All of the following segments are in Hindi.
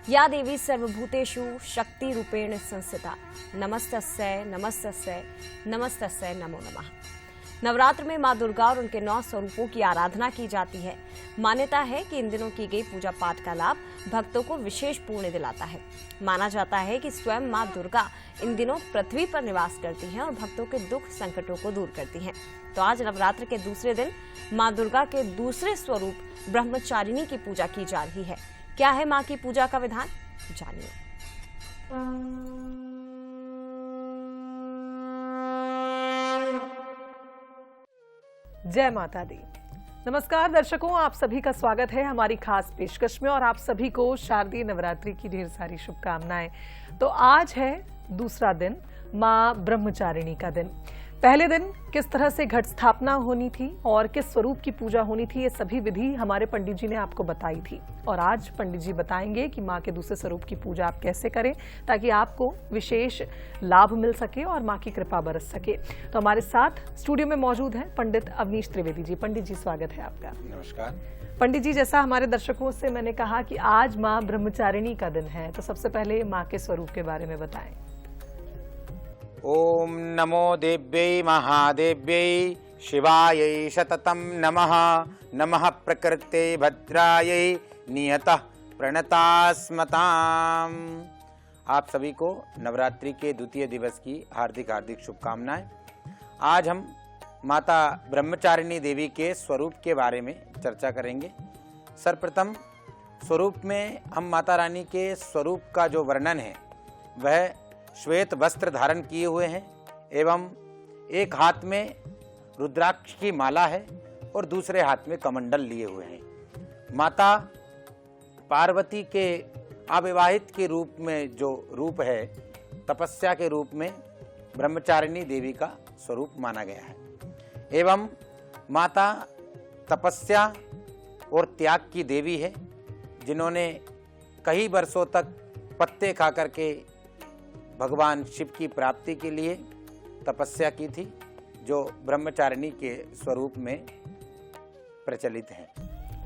या देवी सर्वभूतेषु शक्ति रूपेण संस्थिता नमस्तस्यै नमस्तस्यै नमस्तस्यै नमो नमः। नवरात्र में मां दुर्गा और उनके 9 स्वरूपों की आराधना की जाती है। मान्यता है कि इन दिनों की गई पूजा पाठ का लाभ भक्तों को विशेष पुण्य दिलाता है। माना जाता है कि स्वयं मां दुर्गा इन दिनों पृथ्वी पर निवास करती हैं और भक्तों के दुख संकटों को दूर करती हैं। तो आज नवरात्र के दूसरे दिन मां दुर्गा के दूसरे स्वरूप ब्रह्मचारिणी की पूजा की जा रही है। क्या है मां की पूजा का विधान, जानिए। जय माता दी। नमस्कार दर्शकों, आप सभी का स्वागत है हमारी खास पेशकश में और आप सभी को शारदीय नवरात्रि की ढेर सारी शुभकामनाएं। तो आज है दूसरा दिन, मां ब्रह्मचारिणी का दिन। पहले दिन किस तरह से घट स्थापना होनी थी और किस स्वरूप की पूजा होनी थी, ये सभी विधि हमारे पंडित जी ने आपको बताई थी। और आज पंडित जी बताएंगे कि मां के दूसरे स्वरूप की पूजा आप कैसे करें ताकि आपको विशेष लाभ मिल सके और मां की कृपा बरस सके। तो हमारे साथ स्टूडियो में मौजूद हैं पंडित अवनीश त्रिवेदी जी। पंडित जी, स्वागत है आपका। नमस्कार पंडित जी, जैसा हमारे दर्शकों से मैंने कहा कि आज मां ब्रह्मचारिणी का दिन है, तो सबसे पहले मां के स्वरूप के बारे में बताएं। ओम नमो देव्यै महादेव्यै शिवायै सततं नमः। नमः प्रकृते भद्रायै नियतः प्रणतास्मताम्। आप सभी को नवरात्रि के द्वितीय दिवस की हार्दिक हार्दिक शुभकामनाएं। आज हम माता ब्रह्मचारिणी देवी के स्वरूप के बारे में चर्चा करेंगे। सर्वप्रथम स्वरूप में हम माता रानी के स्वरूप का जो वर्णन है वह श्वेत वस्त्र धारण किए हुए हैं एवं एक हाथ में रुद्राक्ष की माला है और दूसरे हाथ में कमंडल लिए हुए हैं। माता पार्वती के अविवाहित के रूप में जो रूप है, तपस्या के रूप में ब्रह्मचारिणी देवी का स्वरूप माना गया है। एवं माता तपस्या और त्याग की देवी है, जिन्होंने कई वर्षों तक पत्ते खा करके भगवान शिव की प्राप्ति के लिए तपस्या की थी, जो ब्रह्मचारिणी के स्वरूप में प्रचलित है।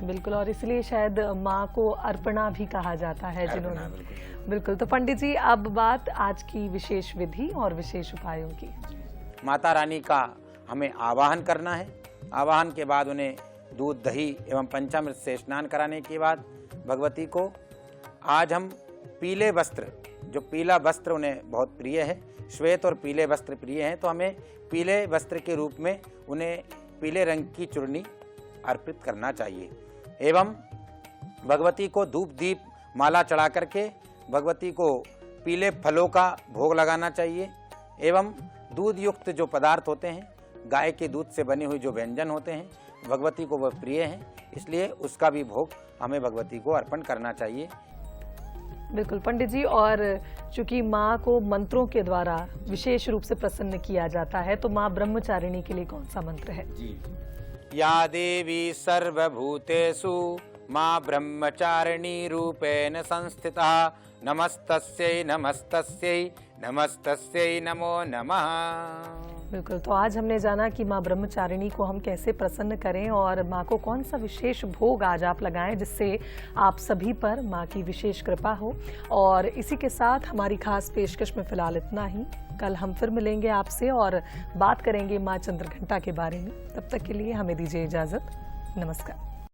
बिल्कुल, और इसलिए शायद माँ को अर्पणा भी कहा जाता है जिन्होंने। बिल्कुल। तो पंडित जी, अब बात आज की विशेष विधि और विशेष उपायों की। माता रानी का हमें आवाहन करना है। आवाहन के बाद उन्हें दूध दही एवं पंचामृत से स्नान कराने के बाद भगवती को आज हम पीले वस्त्र, जो पीला वस्त्र उन्हें बहुत प्रिय है, श्वेत और पीले वस्त्र प्रिय हैं, तो हमें पीले वस्त्र के रूप में उन्हें पीले रंग की चूर्णी अर्पित करना चाहिए। एवं भगवती को धूप दीप माला चढ़ा करके भगवती को पीले फलों का भोग लगाना चाहिए। एवं दूध युक्त जो पदार्थ होते हैं, गाय के दूध से बने हुए जो व्यंजन होते हैं, भगवती को वह प्रिय हैं, इसलिए उसका भी भोग हमें भगवती को अर्पण करना चाहिए। बिल्कुल पंडित जी, और चूंकि माँ को मंत्रों के द्वारा विशेष रूप से प्रसन्न किया जाता है, तो माँ ब्रह्मचारिणी के लिए कौन सा मंत्र है? जी, या देवी सर्वभूतेषु माँ ब्रह्मचारिणी रूपेण संस्थिता नमस्तस्यै नमस्तस्यै नमस्तस्यै नमो नमः। बिल्कुल। तो आज हमने जाना कि माँ ब्रह्मचारिणी को हम कैसे प्रसन्न करें और माँ को कौन सा विशेष भोग आज आप लगाएं जिससे आप सभी पर माँ की विशेष कृपा हो। और इसी के साथ हमारी खास पेशकश में फिलहाल इतना ही। कल हम फिर मिलेंगे आपसे और बात करेंगे माँ चंद्रघंटा के बारे में। तब तक के लिए हमें दीजिए इजाजत। नमस्कार।